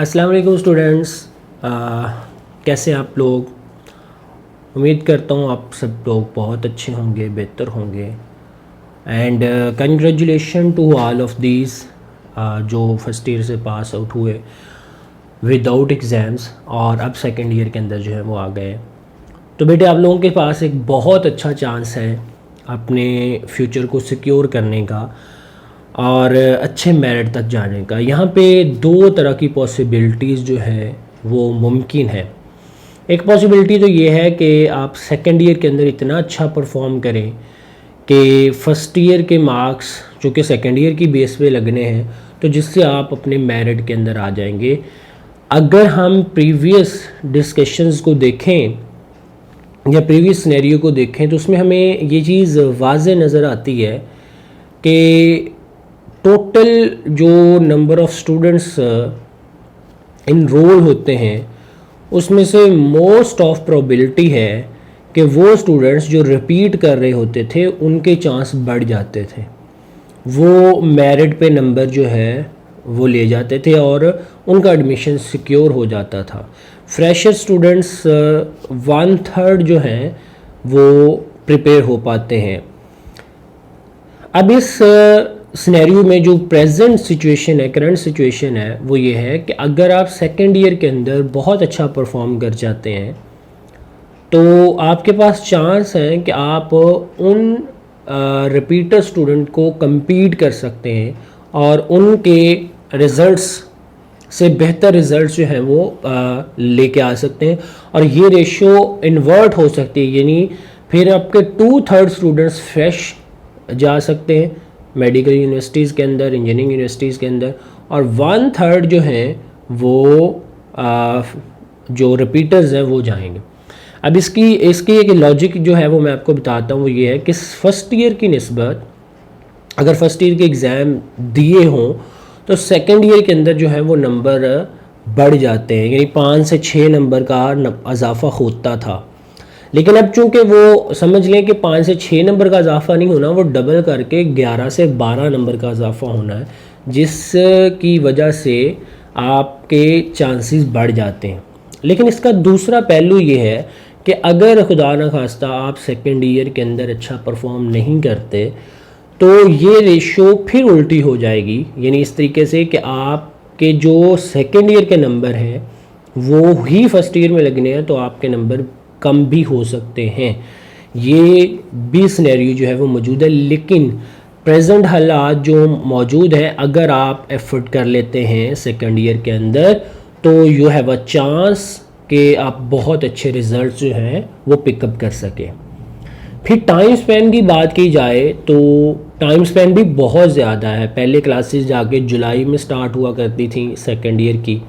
अस्सलाम वालेकुम स्टूडेंट्स। कैसे आप लोग? उम्मीद करता हूँ आप सब लोग बहुत अच्छे होंगे, बेहतर होंगे। And congratulation to all of these जो फर्स्ट ईयर से पास आउट हुए विदाउट एग्ज़ाम्स और अब सेकेंड ईयर के अंदर जो है वो आ गए। तो बेटे आप लोगों के पास एक बहुत अच्छा चांस है अपने फ्यूचर को सिक्योर करने का और अच्छे मेरिट तक जाने का। यहाँ पे दो तरह की पॉसिबिलिटीज़ जो है वो मुमकिन है। एक पॉसिबिलिटी तो ये है कि आप सेकेंड ईयर के अंदर इतना अच्छा परफॉर्म करें कि फ़र्स्ट ईयर के मार्क्स जो कि सेकेंड ईयर की बेस पे लगने हैं, तो जिससे आप अपने मेरिट के अंदर आ जाएंगे। अगर हम प्रीवियस डिस्कशंस को देखें या प्रीवियस सिनेरियो को देखें तो उसमें हमें ये चीज़ वाज़े नज़र आती है कि टोटल जो नंबर ऑफ़ स्टूडेंट्स इनरोल होते हैं उसमें से मोस्ट ऑफ प्रोबेबिलिटी है कि वो स्टूडेंट्स जो रिपीट कर रहे होते थे उनके चांस बढ़ जाते थे, वो मेरिट पे नंबर जो है वो ले जाते थे और उनका एडमिशन सिक्योर हो जाता था। फ्रेशर स्टूडेंट्स 1/3 जो हैं वो प्रिपेयर हो पाते हैं। अब इस सिनेरियो में जो प्रेजेंट सिचुएशन है, करंट सिचुएशन है, वो ये है कि अगर आप सेकेंड ईयर के अंदर बहुत अच्छा परफॉर्म कर जाते हैं तो आपके पास चांस है कि आप उन रिपीटर स्टूडेंट को compete कर सकते हैं और उनके रिज़ल्ट्स से बेहतर रिज़ल्ट्स जो हैं वो लेके आ सकते हैं और ये रेशियो इन्वर्ट हो सकती है, यानी फिर आपके 2/3 स्टूडेंट्स फ्रेश जा सकते हैं मेडिकल यूनिवर्सिटीज़ के अंदर, इंजीनियरिंग यूनिवर्सिटीज़ के अंदर, और 1/3 जो हैं वो जो रिपीटर्स हैं वो जाएंगे। अब इसकी एक लॉजिक जो है वो मैं आपको बताता हूँ। वो ये है कि फर्स्ट ईयर की निस्बत अगर फर्स्ट ईयर के एग्ज़ाम दिए हों तो सेकेंड ईयर के अंदर जो है वो नंबर बढ़ जाते हैं, यानी 5 से 6 नंबर का इजाफा होता था। लेकिन अब चूंकि वो समझ लें कि 5 से 6 नंबर का इजाफा नहीं होना, वो डबल करके 11 से 12 नंबर का इजाफा होना है, जिसकी वजह से आपके चांसेस बढ़ जाते हैं। लेकिन इसका दूसरा पहलू ये है कि अगर खुदा न खास्ता आप सेकेंड ईयर के अंदर अच्छा परफॉर्म नहीं करते तो ये रेशो फिर उल्टी हो जाएगी, यानी इस तरीके से कि आपके जो सेकेंड ईयर के नंबर हैं वो ही फर्स्ट ईयर में लगने हैं तो आपके नंबर कम भी हो सकते हैं। ये भी सिनेरियो जो है वो मौजूद है। लेकिन प्रेजेंट हालात जो मौजूद हैं, अगर आप एफर्ट कर लेते हैं सेकेंड ईयर के अंदर तो यू हैव अ चांस कि आप बहुत अच्छे रिजल्ट जो हैं वो पिकअप कर सकें। फिर टाइम स्पेन की बात की जाए तो टाइम स्पेन भी बहुत ज़्यादा है। पहले क्लासेस जाके जुलाई में स्टार्ट हुआ करती थी सेकेंड ईयर की,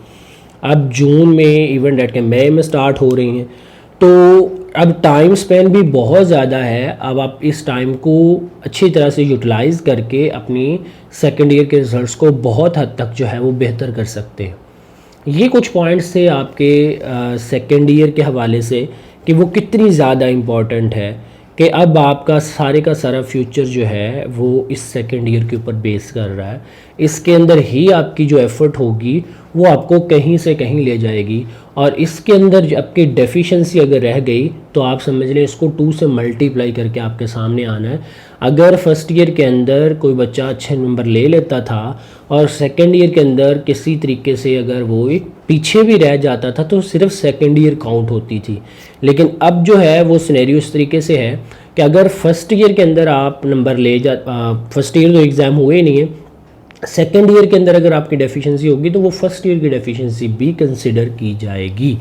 अब जून में, इवन डेट के मई में स्टार्ट हो रही हैं। तो अब टाइम स्पेन भी बहुत ज़्यादा है। अब आप इस टाइम को अच्छी तरह से यूटिलाइज़ करके अपनी सेकेंड ईयर के रिजल्ट्स को बहुत हद तक जो है वो बेहतर कर सकते हैं। ये कुछ पॉइंट्स थे आपके सेकेंड ईयर के हवाले से कि वो कितनी ज़्यादा इम्पॉर्टेंट है कि अब आपका सारे का सारा फ्यूचर जो है वो इस सेकेंड ईयर के ऊपर बेस कर रहा है। इसके अंदर ही आपकी जो एफ़र्ट होगी वो आपको कहीं से कहीं ले जाएगी, और इसके अंदर जो आपकी डेफिशिएंसी अगर रह गई तो आप समझ लें इसको 2 से मल्टीप्लाई करके आपके सामने आना है। अगर फर्स्ट ईयर के अंदर कोई बच्चा अच्छे नंबर ले लेता था और सेकेंड ईयर के अंदर किसी तरीके से अगर वो पीछे भी रह जाता था तो सिर्फ सेकेंड ईयर काउंट होती थी। लेकिन अब जो है वो सिनेरियो इस तरीके से है कि अगर फर्स्ट ईयर के अंदर आप नंबर ले फर्स्ट ईयर तो एग्ज़ाम हुए ही नहीं है, सेकेंड ईयर के अंदर अगर आपकी डेफिशिएंसी होगी तो वो फर्स्ट ईयर की डेफिशिएंसी भी कंसिडर की जाएगी।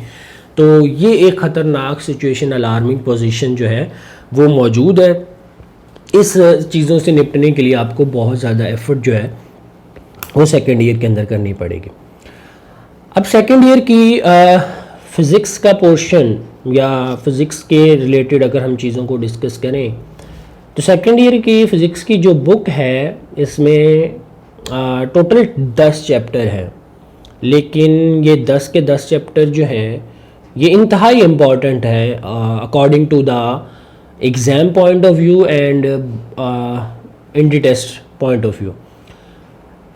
तो ये एक ख़तरनाक सिचुएशन, अलार्मिंग पोजीशन जो है वो मौजूद है। इस चीज़ों से निपटने के लिए आपको बहुत ज़्यादा एफर्ट जो है वो सेकेंड ईयर के अंदर करनी पड़ेगी। अब सेकेंड ईयर की फ़िज़िक्स का पोर्शन या फ़िज़िक्स के रिलेटेड अगर हम चीज़ों को डिस्कस करें तो सेकेंड ईयर की फ़िज़िक्स की जो बुक है इसमें टोटल 10 चैप्टर हैं। लेकिन ये 10 के 10 चैप्टर जो हैं ये इंतहाई इम्पॉर्टेंट है according to the exam point of view and in the test point of view.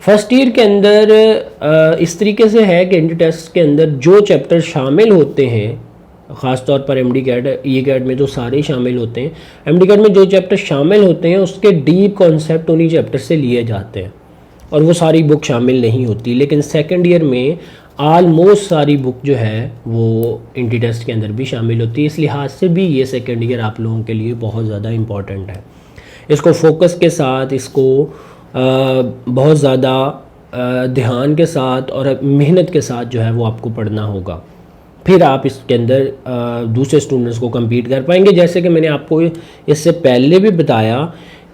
First year के अंदर इस तरीके से है कि एंट्री टेस्ट के अंदर जो चैप्टर शामिल होते हैं, ख़ास तौर पर एमडी कैट, ई कैट में तो सारे ही शामिल होते हैं, एमडी कैट में जो चैप्टर शामिल होते हैं उसके डीप कॉन्सेप्ट उन्हीं चैप्टर से लिए जाते हैं और वो सारी बुक शामिल नहीं होती। लेकिन सेकेंड ईयर में आलमोस्ट सारी बुक जो है वो एंट्री टेस्ट के अंदर भी शामिल होती है। इस लिहाज से भी ये सेकेंड ईयर आप लोगों के लिए बहुत ज़्यादा इम्पॉर्टेंट है। इसको फोकस के साथ, इसको बहुत ज़्यादा ध्यान के साथ और मेहनत के साथ जो है वो आपको पढ़ना होगा, फिर आप इसके अंदर दूसरे स्टूडेंट्स को compete कर पाएंगे। जैसे कि मैंने आपको इससे पहले भी बताया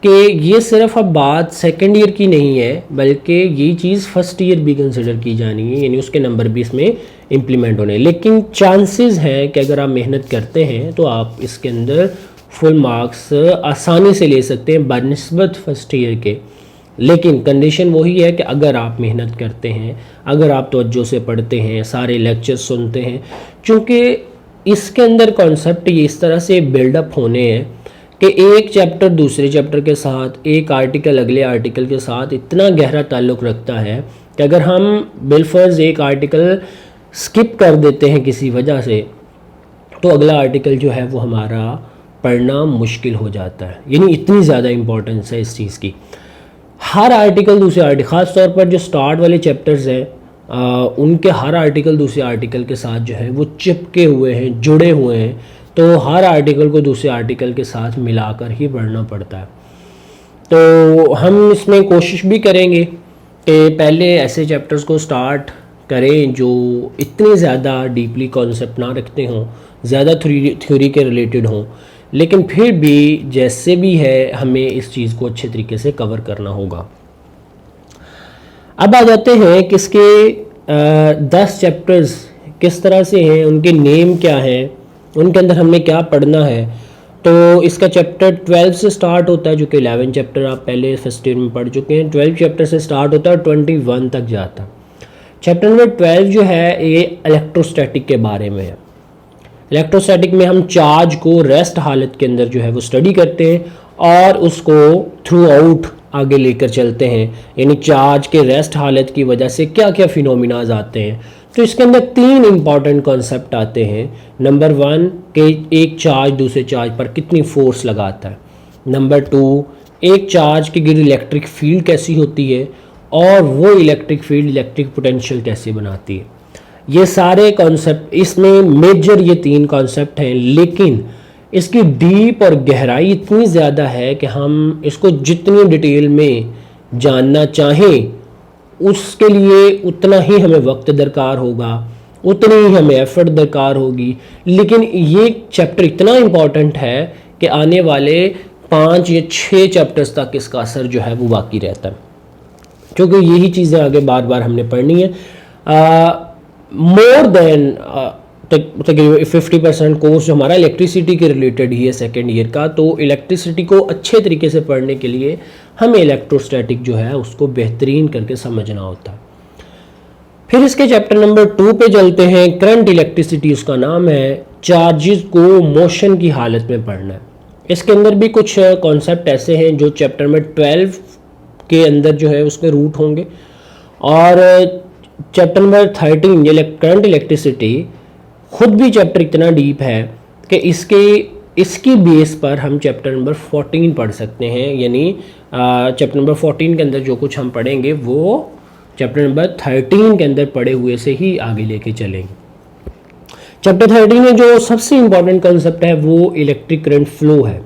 कि ये सिर्फ अब बात सेकेंड ईयर की नहीं है, बल्कि ये चीज़ फर्स्ट ईयर भी कंसिडर की जानी है, यानी उसके नंबर भी इसमें इम्प्लीमेंट होने। लेकिन चांसेस हैं कि अगर आप मेहनत करते हैं तो आप इसके अंदर फुल मार्क्स आसानी से ले सकते हैं बनिस्बत फर्स्ट ईयर के। लेकिन कंडीशन वही है कि अगर आप मेहनत करते हैं, अगर आप तवज्जो से पढ़ते हैं, सारे लेक्चर्स सुनते हैं, क्योंकि इसके अंदर कॉन्सेप्ट ये इस तरह से बिल्डअप होने हैं कि एक चैप्टर दूसरे चैप्टर के साथ, एक आर्टिकल अगले आर्टिकल के साथ इतना गहरा ताल्लुक़ रखता है कि अगर हम बिलफर्ज एक आर्टिकल स्किप कर देते हैं किसी वजह से, तो अगला आर्टिकल जो है वो हमारा पढ़ना मुश्किल हो जाता है। यानी इतनी ज़्यादा इम्पोर्टेंस है इस चीज़ की। हर आर्टिकल दूसरे आर्टिकल, ख़ास तौर पर जो स्टार्ट वाले चैप्टर्स हैं उनके हर आर्टिकल दूसरे आर्टिकल के साथ जो है वो चिपके हुए हैं, जुड़े हुए हैं, तो हर आर्टिकल को दूसरे आर्टिकल के साथ मिलाकर ही पढ़ना पड़ता है। तो हम इसमें कोशिश भी करेंगे कि पहले ऐसे चैप्टर्स को स्टार्ट करें जो इतने ज़्यादा डीपली कॉन्सेप्ट ना रखते हों, ज़्यादा थ्योरी के रिलेटेड हों, लेकिन फिर भी जैसे भी है हमें इस चीज़ को अच्छे तरीके से कवर करना होगा। अब आ जाते हैं कि इसके 10 चैप्टर्स किस तरह से हैं, उनके नेम क्या हैं, उनके अंदर हमने क्या पढ़ना है। तो इसका चैप्टर 12 से स्टार्ट होता है, जो कि 11 चैप्टर आप पहले फर्स्ट ईयर में पढ़ चुके हैं। 12 चैप्टर से स्टार्ट होता है और 21 तक जाता है। चैप्टर नंबर 12 जो है ये इलेक्ट्रोस्टैटिक के बारे में है। इलेक्ट्रोस्टैटिक में हम चार्ज को रेस्ट हालत के अंदर जो है वो स्टडी करते हैं और उसको थ्रू आउट आगे लेकर चलते हैं, यानी चार्ज के रेस्ट हालत की वजह से क्या क्या फिनोमिनाज आते हैं। तो इसके अंदर 3 इंपॉर्टेंट कॉन्सेप्ट आते हैं। नंबर 1 कि एक चार्ज दूसरे चार्ज पर कितनी फोर्स लगाता है। नंबर 2 एक चार्ज के गिर्द इलेक्ट्रिक फील्ड कैसी होती है और वो इलेक्ट्रिक फील्ड इलेक्ट्रिक पोटेंशियल कैसे बनाती है। ये सारे कॉन्सेप्ट इसमें मेजर ये 3 कॉन्सेप्ट हैं, लेकिन इसकी डीप और गहराई इतनी ज़्यादा है कि हम इसको जितनी डिटेल में जानना चाहें उसके लिए उतना ही हमें वक्त दरकार होगा, उतनी ही हमें एफर्ट दरकार होगी। लेकिन ये चैप्टर इतना इम्पॉर्टेंट है कि आने वाले 5 या 6 चैप्टर्स तक इसका असर जो है वो बाकी रहता है, क्योंकि यही चीज़ें आगे बार बार हमने पढ़नी है। मोर देन तकरीबन 50% कोर्स जो हमारा इलेक्ट्रिसिटी के रिलेटेड ही है सेकेंड ईयर का, तो इलेक्ट्रिसिटी को अच्छे तरीके से पढ़ने के लिए हमें इलेक्ट्रोस्टैटिक जो है उसको बेहतरीन करके समझना होता है। फिर इसके चैप्टर नंबर 2 पे चलते हैं। करंट इलेक्ट्रिसिटी उसका नाम है। चार्जेस को मोशन की हालत में पढ़ना है। इसके अंदर भी कुछ कॉन्सेप्ट ऐसे हैं जो चैप्टर नंबर 12 के अंदर जो है उसके रूट होंगे, और चैप्टर नंबर 13 करंट इलेक्ट्रिसिटी खुद भी चैप्टर इतना डीप है कि इसकी बेस पर हम चैप्टर नंबर 14 पढ़ सकते हैं। यानी चैप्टर नंबर 14 के अंदर जो कुछ हम पढ़ेंगे वो चैप्टर नंबर 13 के अंदर पढ़े हुए से ही आगे लेके चलेंगे। चैप्टर 13 में जो सबसे इम्पॉर्टेंट कॉन्सेप्ट है वो इलेक्ट्रिक करंट फ्लो है।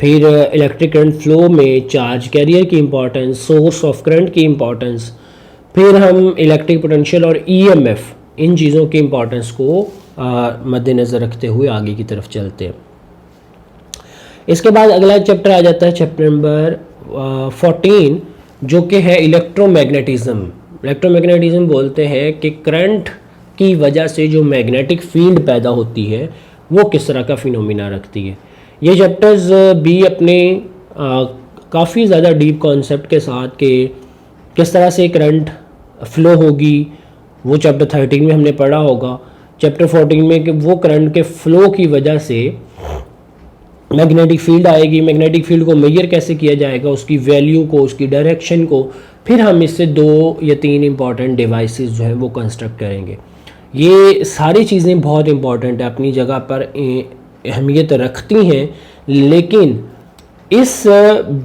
फिर इलेक्ट्रिक करंट फ्लो में चार्ज कैरियर की इम्पॉर्टेंस, सोर्स ऑफ करंट की इम्पॉर्टेंस, फिर हम इलेक्ट्रिक पोटेंशियल और ईएमएफ, इन चीज़ों की इम्पॉर्टेंस को मद्देनज़र रखते हुए आगे की तरफ चलते हैं। इसके बाद अगला चैप्टर आ जाता है चैप्टर नंबर 14, जो कि है इलेक्ट्रोमैग्नेटिज्म। इलेक्ट्रोमैग्नेटिज्म बोलते हैं कि करंट की वजह से जो मैग्नेटिक फील्ड पैदा होती है वो किस तरह का फिनोमिना रखती है। ये चैप्टर्स भी अपने काफ़ी ज़्यादा डीप कॉन्सेप्ट के साथ के किस तरह से करंट फ्लो होगी वो चैप्टर 13 में हमने पढ़ा होगा। चैप्टर 14 में कि वो करंट के फ्लो की वजह से मैग्नेटिक फील्ड आएगी, मैग्नेटिक फील्ड को मेजर कैसे किया जाएगा, उसकी वैल्यू को, उसकी डायरेक्शन को, फिर हम इससे 2 या 3 इंपॉर्टेंट डिवाइसेस जो है वो कंस्ट्रक्ट करेंगे। ये सारी चीज़ें बहुत इंपॉर्टेंट है, अपनी जगह पर अहमियत रखती हैं, लेकिन इस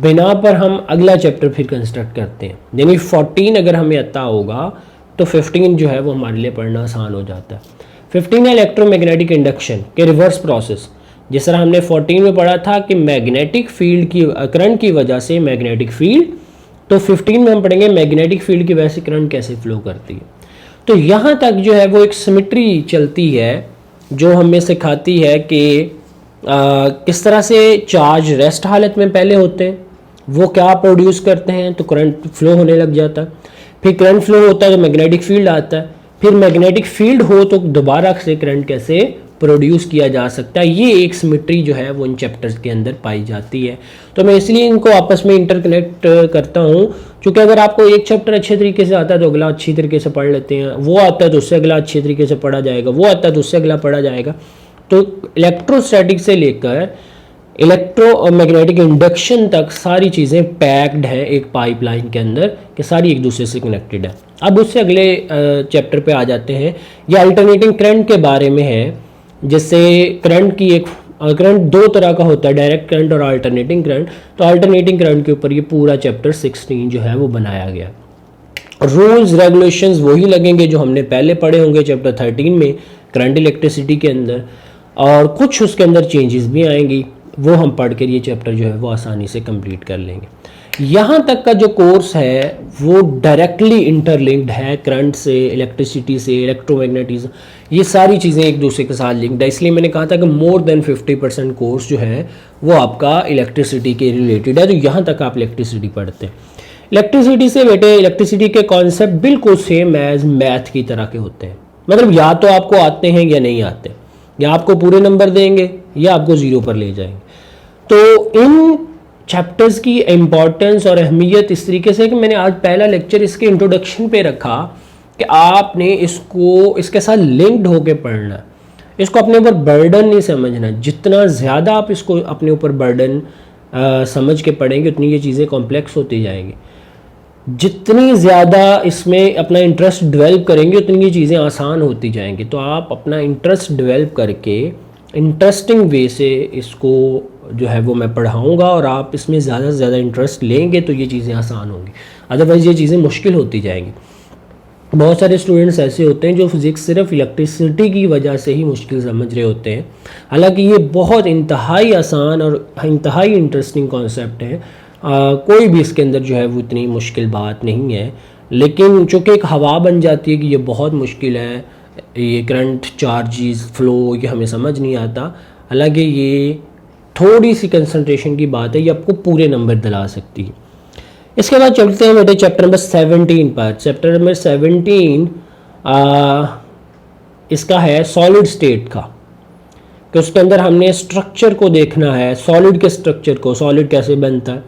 बिना पर हम अगला चैप्टर फिर कंस्ट्रक्ट करते हैं। यानी 14 अगर हमें आता होगा तो 15 जो है वो हमारे लिए पढ़ना आसान हो जाता है। 15 है इलेक्ट्रोमैग्नेटिक इंडक्शन के रिवर्स प्रोसेस। जिस तरह हमने 14 में पढ़ा था कि मैग्नेटिक फील्ड की करंट की वजह से मैग्नेटिक फील्ड, तो 15 में हम पढ़ेंगे मैग्नेटिक फील्ड की वजह से करंट कैसे फ्लो करती है। तो यहाँ तक जो है वो एक सिमेट्री चलती है जो हमें सिखाती है कि किस तरह से चार्ज रेस्ट हालत में पहले होते हैं, वो क्या प्रोड्यूस करते हैं, तो करंट फ्लो होने लग जाता है। फिर करंट फ्लो होता है तो मैग्नेटिक फील्ड आता है, फिर मैग्नेटिक फील्ड हो तो दोबारा से करंट कैसे प्रोड्यूस किया जा सकता है। ये एक सिमेट्री जो है वो इन चैप्टर्स के अंदर पाई जाती है। तो मैं इसलिए इनको आपस में इंटरकनेक्ट करता हूँ, क्योंकि अगर आपको एक चैप्टर अच्छे तरीके से आता है तो अगला अच्छी तरीके से पढ़ लेते हैं, वो आता है तो उससे अगला अच्छे तरीके से पढ़ा जाएगा, वो आता है तो उससे अगला पढ़ा जाएगा। तो इलेक्ट्रोस्टैटिक से लेकर इलेक्ट्रोमैग्नेटिक इंडक्शन तक सारी चीज़ें पैक्ड हैं एक पाइपलाइन के अंदर, कि सारी एक दूसरे से कनेक्टेड है। अब उससे अगले चैप्टर पे आ जाते हैं। ये अल्टरनेटिंग करंट के बारे में है, जिससे करंट की एक करंट 2 तरह का होता है, डायरेक्ट करंट और अल्टरनेटिंग करंट। तो अल्टरनेटिंग करंट के ऊपर ये पूरा चैप्टर 16 जो है वो बनाया गया। रूल्स रेगुलेशंस वही लगेंगे जो हमने पहले पढ़े होंगे चैप्टर 13 में करंट इलेक्ट्रिसिटी के अंदर, और कुछ उसके अंदर चेंजेस भी आएंगी, वो हम पढ़ कर ये चैप्टर जो है वो आसानी से कंप्लीट कर लेंगे। यहाँ तक का जो कोर्स है वो डायरेक्टली इंटरलिंक्ड है करंट से, इलेक्ट्रिसिटी से, इलेक्ट्रोमैग्नेटिज्म, ये सारी चीज़ें एक दूसरे के साथ लिंक्ड है। इसलिए मैंने कहा था कि मोर देन 50% कोर्स जो है वो आपका इलेक्ट्रिसिटी के रिलेटेड है। तो यहाँ तक आप इलेक्ट्रिसिटी पढ़ते हैं। इलेक्ट्रिसिटी से बेटे इलेक्ट्रिसिटी के कॉन्सेप्ट बिल्कुल सेम एज मैथ की तरह के होते हैं, मतलब या तो आपको आते हैं या नहीं आते, या आपको पूरे नंबर देंगे या आपको 0 पर ले जाएंगे। तो इन चैप्टर्स की इम्पॉर्टेंस और अहमियत इस तरीके से कि मैंने आज पहला लेक्चर इसके इंट्रोडक्शन पे रखा कि आपने इसको इसके साथ लिंक्ड होकर पढ़ना है, इसको अपने ऊपर बर्डन नहीं समझना। जितना ज़्यादा आप इसको अपने ऊपर बर्डन समझ के पढ़ेंगे उतनी ये चीज़ें कॉम्प्लेक्स होती जाएंगी। जितनी ज़्यादा इसमें अपना इंटरेस्ट डेवलप करेंगे उतनी ये चीज़ें आसान होती जाएंगी। तो आप अपना इंटरेस्ट डेवलप करके इंटरेस्टिंग वे से इसको जो है वो मैं पढ़ाऊँगा, और आप इसमें ज़्यादा से ज़्यादा इंटरेस्ट लेंगे तो ये चीज़ें आसान होंगी, अदरवाइज़ ये चीज़ें मुश्किल होती जाएंगी। बहुत सारे स्टूडेंट्स ऐसे होते हैं जो फिज़िक्स सिर्फ इलेक्ट्रिसिटी की वजह से ही मुश्किल समझ रहे होते हैं, हालांकि ये बहुत इंतहाई आसान और इंतहाई इंटरेस्टिंग कॉन्सेप्ट है। कोई भी इसके अंदर जो है वो इतनी मुश्किल बात नहीं है, लेकिन चूँकि एक हवा बन जाती है कि ये बहुत मुश्किल है, ये करंट, चार्जेस, फ्लो, ये हमें समझ नहीं आता। हालांकि ये थोड़ी सी कंसंट्रेशन की बात है, ये आपको पूरे नंबर दिला सकती है। इसके बाद चलते हैं बेटे चैप्टर नंबर 17 पर। चैप्टर नंबर 17 इसका है सॉलिड स्टेट का, कि उसके अंदर हमने स्ट्रक्चर को देखना है, सॉलिड के स्ट्रक्चर को, सॉलिड कैसे बनता है,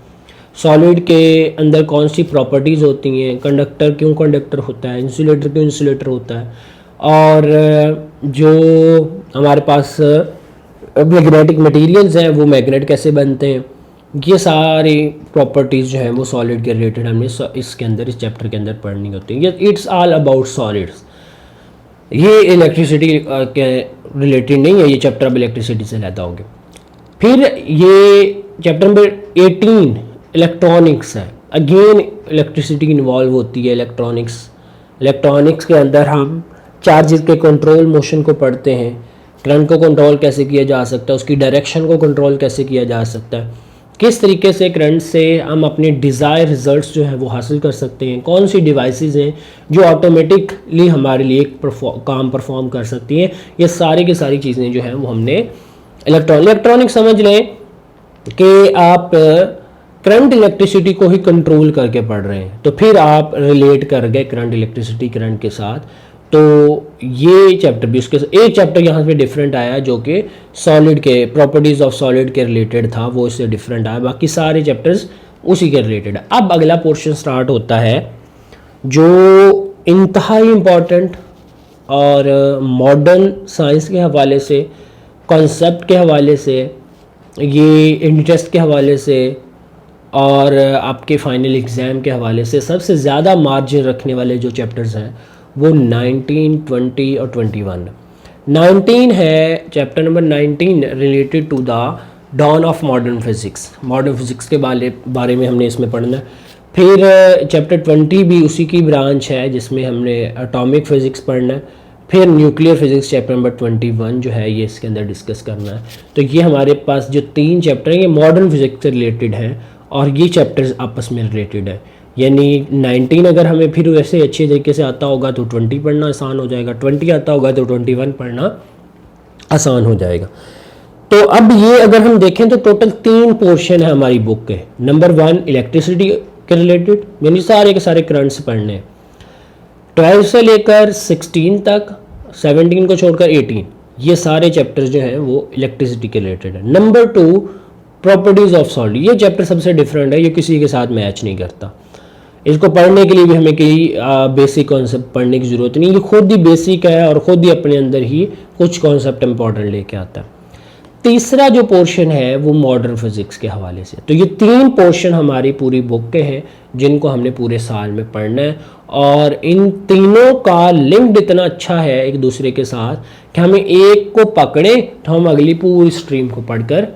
सॉलिड के अंदर कौन सी प्रॉपर्टीज़ होती हैं, कंडक्टर क्यों कंडक्टर होता है, इंसुलेटर क्यों इंसुलेटर होता है, और जो हमारे पास मैग्नेटिक मटेरियल्स हैं वो मैग्नेट कैसे बनते हैं। ये सारी प्रॉपर्टीज़ जो हैं वो सॉलिड के रिलेटेड हमने इसके अंदर, इस चैप्टर के अंदर पढ़नी होती है। ये इट्स ऑल अबाउट सॉलिड्स। ये इलेक्ट्रिसिटी के रिलेटेड नहीं है, ये चैप्टर अब इलेक्ट्रिसिटी से लेता होंगे। फिर ये चैप्टर नंबर 18 इलेक्ट्रॉनिक्स है। अगेन इलेक्ट्रिसिटी इन्वॉल्व होती है इलेक्ट्रॉनिक्स के अंदर हम चार्जेस के कंट्रोल मोशन को पढ़ते हैं, करंट को कंट्रोल कैसे किया जा सकता है, उसकी डायरेक्शन को कंट्रोल कैसे किया जा सकता है, किस तरीके से करंट से हम अपने डिज़ायर रिजल्ट्स जो है वो हासिल कर सकते हैं, कौन सी डिवाइसेस हैं जो ऑटोमेटिकली हमारे लिए एक काम परफॉर्म कर सकती हैं। ये सारी की सारी चीज़ें जो हैं वो हमने इलेक्ट्रॉनिक समझ लें कि आप करंट इलेक्ट्रिसिटी को ही कंट्रोल करके पढ़ रहे हैं, तो फिर आप रिलेट कर गए करंट इलेक्ट्रिसिटी करंट के साथ। तो ये चैप्टर भी उसके एक चैप्टर यहाँ पे डिफरेंट आया जो कि सॉलिड के प्रॉपर्टीज़ ऑफ सॉलिड के रिलेटेड था, वो इससे डिफरेंट आया, बाकी सारे चैप्टर्स उसी के रिलेटेड है। अब अगला पोर्शन स्टार्ट होता है जो इंतहाई इम्पॉर्टेंट और मॉडर्न साइंस के हवाले से, कॉन्सेप्ट के हवाले से ये इंटरेस्ट के हवाले से और आपके फाइनल एग्ज़ाम के हवाले से सबसे ज़्यादा मार्जिन रखने वाले जो चैप्टर्स हैं वो 19, 20 और 21। 19 है, chapter number 19 related to the dawn of modern physics. Modern physics के बारे में हमने इसमें पढ़ना है। फिर चैप्टर 20 भी उसी की ब्रांच है जिसमें हमने एटॉमिक फ़िज़िक्स पढ़ना है। फिर न्यूक्लियर फिज़िक्स चैप्टर नंबर 21 जो है ये इसके अंदर डिस्कस करना है। तो ये हमारे पास जो 3 चैप्टर हैं ये मॉडर्न फिज़िक्स से रिलेटेड हैं और ये चैप्टर्स आपस में रिलेटेड है। यानी 19 अगर हमें फिर वैसे अच्छे तरीके से आता होगा तो 20 पढ़ना आसान हो जाएगा, 20 आता होगा तो 21 पढ़ना आसान हो जाएगा। तो अब ये अगर हम देखें तो टोटल 3 पोर्शन है हमारी बुक के। नंबर 1 इलेक्ट्रिसिटी के रिलेटेड, यानी सारे के सारे करंट्स पढ़ने हैं 12 से लेकर 16 तक, 17 को छोड़कर 18, ये सारे चैप्टर्स जो हैं वो इलेक्ट्रिसिटी के रिलेटेड है। नंबर 2 प्रॉपर्टीज़ ऑफ सॉलिड, ये चैप्टर सबसे डिफरेंट है, ये किसी के साथ मैच नहीं करता। इसको पढ़ने के लिए भी हमें कई बेसिक कॉन्सेप्ट पढ़ने की ज़रूरत नहीं, ये खुद ही बेसिक है और ख़ुद ही अपने अंदर ही कुछ कॉन्सेप्ट इंपॉर्टेंट लेके आता है। तीसरा जो पोर्शन है वो मॉडर्न फिज़िक्स के हवाले से। तो ये 3 पोर्शन हमारी पूरी बुक के हैं जिनको हमने पूरे साल में पढ़ना है और इन तीनों का लिंक इतना अच्छा है एक दूसरे के साथ कि हमें एक को पकड़े तो हम अगली पूरी स्ट्रीम को पढ़कर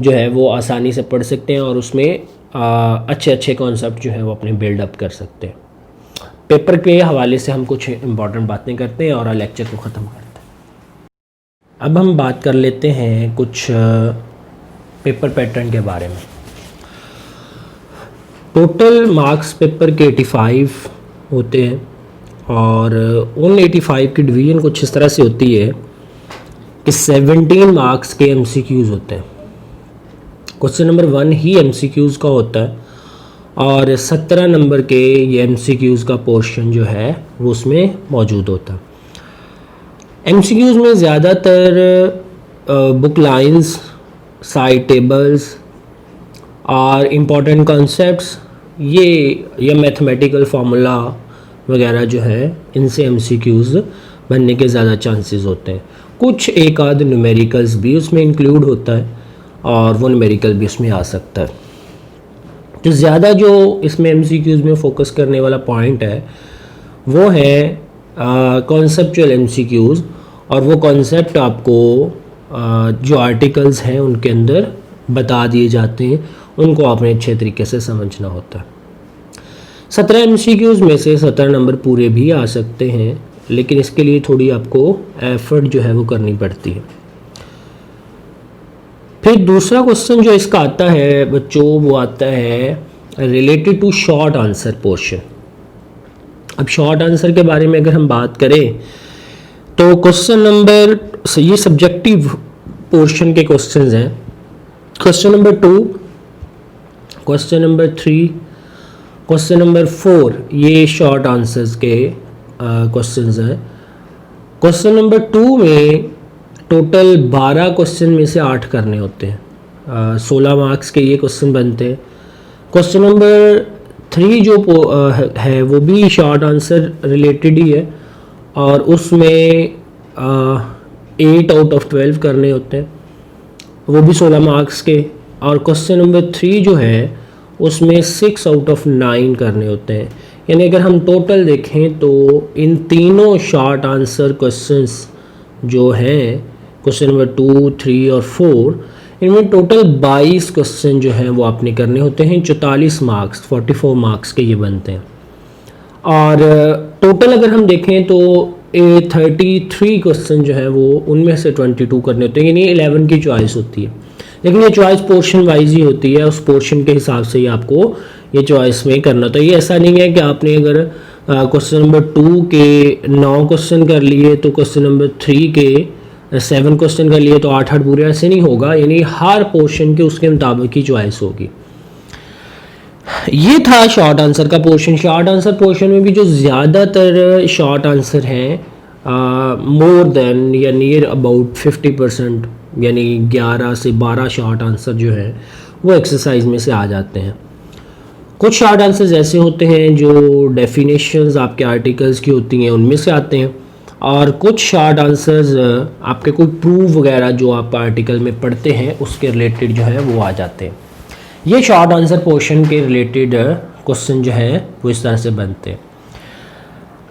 जो है वो आसानी से पढ़ सकते हैं और उसमें अच्छे अच्छे कॉन्सेप्ट जो है वो अपने बिल्डअप कर सकते हैं। पेपर के हवाले से हम कुछ इंपॉर्टेंट बातें करते हैं और लेक्चर को ख़त्म करते हैं। अब हम बात कर लेते हैं कुछ पेपर पैटर्न के बारे में। टोटल मार्क्स पेपर के 85 होते हैं और उन 85 की डिवीज़न कुछ इस तरह से होती है कि 17 मार्क्स के MCQs होते हैं। क्वेश्चन नंबर 1 ही MCQs का होता है और 17 नंबर के ये MCQs का पोर्शन जो है वो उसमें मौजूद होता है। MCQs में ज़्यादातर बुक लाइंस, साइड टेबल्स और इम्पॉर्टेंट कॉन्सेप्ट्स ये या मैथमेटिकल फार्मूला वगैरह जो है इनसे MCQs बनने के ज़्यादा चांसेस होते हैं। कुछ एक आध न्यूमेरिकल्स भी उसमें इंक्लूड होता है और वो न्यूमेरिकल भी उसमें आ सकता है। तो ज़्यादा जो इसमें MCQs में फोकस करने वाला पॉइंट है वो है कॉन्सेप्चुअल MCQs और वो कॉन्सेप्ट आपको जो आर्टिकल्स हैं उनके अंदर बता दिए जाते हैं, उनको आपने अच्छे तरीके से समझना होता है। 17 MCQs में से 17 नंबर पूरे भी आ सकते हैं लेकिन इसके लिए थोड़ी आपको एफर्ट जो है वो करनी पड़ती है। फिर दूसरा क्वेश्चन जो इसका आता है बच्चों वो आता है related to short answer portion. अब शॉर्ट आंसर के बारे में अगर हम बात करें तो क्वेश्चन नंबर, ये सब्जेक्टिव पोर्शन के क्वेश्चंस हैं। Question number 2, question number 3, question number 4 ये शॉर्ट आंसर्स के क्वेश्चंस हैं। क्वेश्चन नंबर 2 में टोटल 12 क्वेश्चन में से 8 करने होते हैं, 16 मार्क्स के ये क्वेश्चन बनते हैं। क्वेश्चन नंबर 3 जो है वो भी शॉर्ट आंसर रिलेटेड ही है और उसमें 8 आउट ऑफ 12 करने होते हैं, वो भी 16 मार्क्स के। और क्वेश्चन नंबर 3 जो है उसमें 6 आउट ऑफ 9 करने होते हैं। यानी अगर हम टोटल देखें तो इन तीनों शॉर्ट आंसर क्वेश्चंस जो हैं क्वेश्चन नंबर 2, 3 और 4, इनमें टोटल 22 क्वेश्चन जो हैं वो आपने करने होते हैं। 44 मार्क्स, 44 मार्क्स के ये बनते हैं। और टोटल अगर हम देखें तो 33 क्वेश्चन जो है वो उनमें से 22 करने होते हैं, यानी 11 की चॉइस होती है। लेकिन ये चॉइस पोर्शन वाइज ही होती है, उस पोर्शन के हिसाब से ही आपको ये चॉइस में करना होता है। ये ऐसा नहीं है कि आपने अगर क्वेश्चन नंबर 2 के 9 क्वेश्चन कर लिए तो क्वेश्चन नंबर 3 के 7 क्वेश्चन कर लिए तो 8 पूरे, ऐसे नहीं होगा। यानी हर पोर्शन के उसके मुताबिक ही चॉइस होगी। ये था शॉर्ट आंसर का पोर्शन। शॉर्ट आंसर पोर्शन में भी जो ज़्यादातर शॉर्ट आंसर हैं मोर देन या नियर अबाउट 50%, यानी 11 से 12 शॉर्ट आंसर जो है वो एक्सरसाइज में से आ जाते हैं। कुछ शॉर्ट आंसर्स ऐसे होते हैं जो डेफिनेशंस आपके आर्टिकल्स की होती हैं उनमें से आते हैं और कुछ शॉर्ट आंसर्स आपके कोई प्रूफ वगैरह जो आप आर्टिकल में पढ़ते हैं उसके रिलेटेड जो है वो आ जाते हैं। ये शॉर्ट आंसर पोर्शन के रिलेटेड क्वेश्चन जो है वो इस तरह से बनते हैं।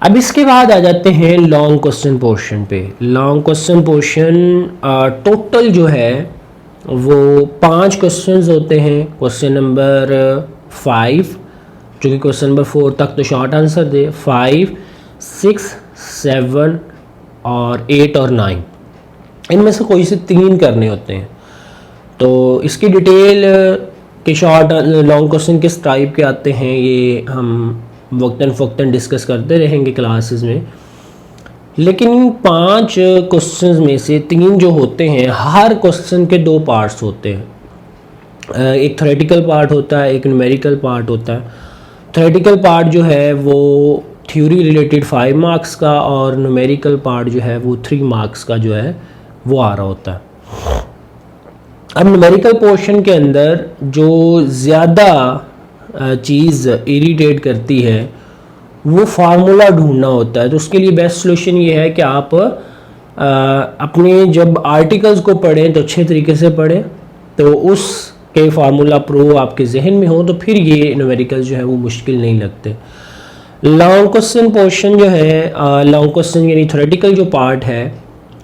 अब इसके बाद आ जाते हैं लॉन्ग क्वेश्चन पोर्शन पे। लॉन्ग क्वेश्चन पोर्शन टोटल जो है वो 5 क्वेश्चंस होते हैं। क्वेश्चन नंबर 5 जो कि क्वेश्चन नंबर 4 तक तो शॉर्ट आंसर दे, 5, 6, 7 और 8 और 9, इनमें से कोई से 3 करने होते हैं। तो इसकी डिटेल कि शॉर्ट लॉन्ग क्वेश्चन किस टाइप के आते हैं ये हम वक्तन फ़क्तन डिस्कस करते रहेंगे क्लासेस में। लेकिन इन 5 क्वेश्चंस में से 3 जो होते हैं, हर क्वेश्चन के 2 पार्ट्स होते हैं। एक थ्योरेटिकल पार्ट होता है, एक न्यूमेरिकल पार्ट होता है। थ्योरेटिकल पार्ट जो है वो थ्योरी रिलेटेड 5 मार्क्स का और न्यूमेरिकल पार्ट जो है वो 3 मार्क्स का जो है वो आ रहा होता है। अब न्यूमेरिकल पोर्शन के अंदर जो ज़्यादा चीज़ इरिटेट करती है वो फार्मूला ढूंढना होता है। तो उसके लिए बेस्ट सोल्यूशन ये है कि आप अपने जब आर्टिकल्स को पढ़ें तो अच्छे तरीके से पढ़ें, तो उसके फार्मूला प्रो आपके जहन में हो, तो फिर ये न्यूमेरिकल जो है वो मुश्किल नहीं लगते। लॉन्ग क्वेश्चन पोर्शन जो है, लॉन्ग क्वेश्चन यानी थ्योरेटिकल जो पार्ट है,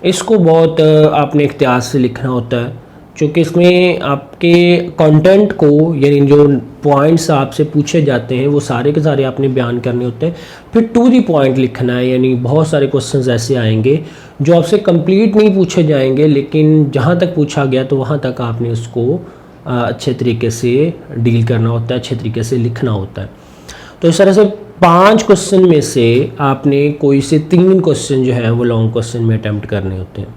इसको बहुत आपने इख्तियार से लिखना होता है, क्योंकि इसमें आपके कंटेंट को यानी जो पॉइंट्स आपसे पूछे जाते हैं वो सारे के सारे आपने बयान करने होते हैं। फिर टू दी पॉइंट लिखना है, यानी बहुत सारे क्वेश्चंस ऐसे आएंगे जो आपसे कंप्लीट नहीं पूछे जाएंगे, लेकिन जहाँ तक पूछा गया तो वहाँ तक आपने उसको अच्छे तरीके से डील करना होता है, अच्छे तरीके से लिखना होता है। तो इस तरह से 5 क्वेश्चन में से आपने कोई से 3 क्वेश्चन जो है वो लॉन्ग क्वेश्चन में अटैम्प्ट करने होते हैं।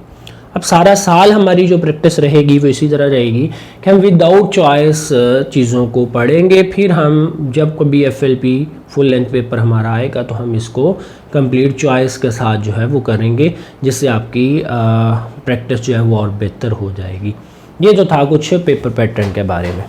अब सारा साल हमारी जो प्रैक्टिस रहेगी वो इसी तरह रहेगी कि हम विदाउट चॉइस चीज़ों को पढ़ेंगे, फिर हम जब कभी FLP फुल लेंथ पेपर हमारा आएगा तो हम इसको कंप्लीट चॉइस के साथ जो है वो करेंगे, जिससे आपकी प्रैक्टिस जो है वो और बेहतर हो जाएगी। ये तो था कुछ पेपर पैटर्न के बारे में।